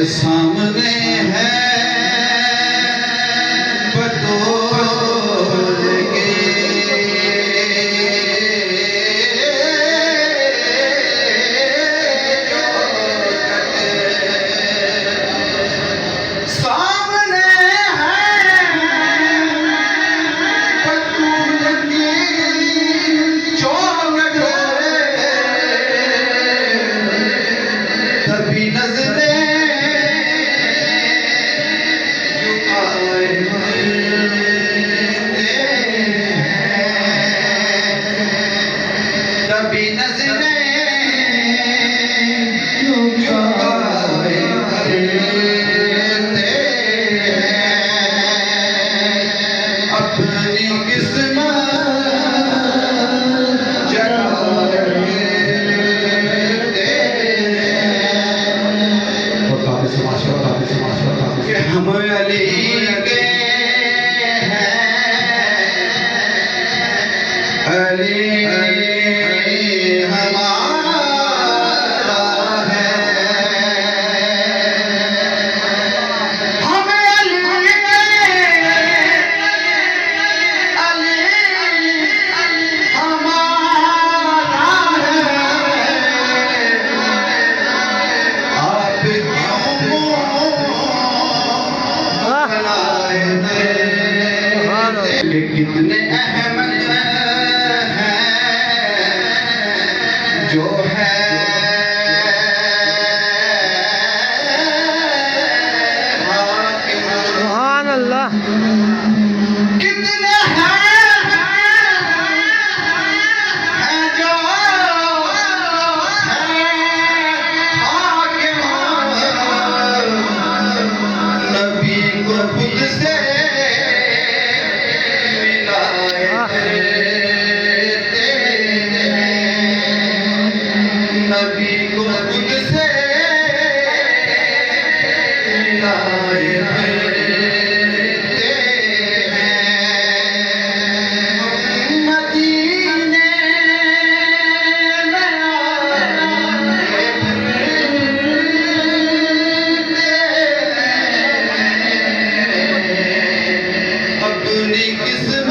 सामने है बतौर के सामने है बतौर की चौखट तभी नजरे तभी नजरें झुकाए करते अपनी किस्मत जगाते कि हम अली के हैं अली कितने अहमद हैं जो है सुभान अल्लाह। कितने हैं जो नबी को खुद से नबी को खुद से मिलाए मदीने में अपनी किस्मत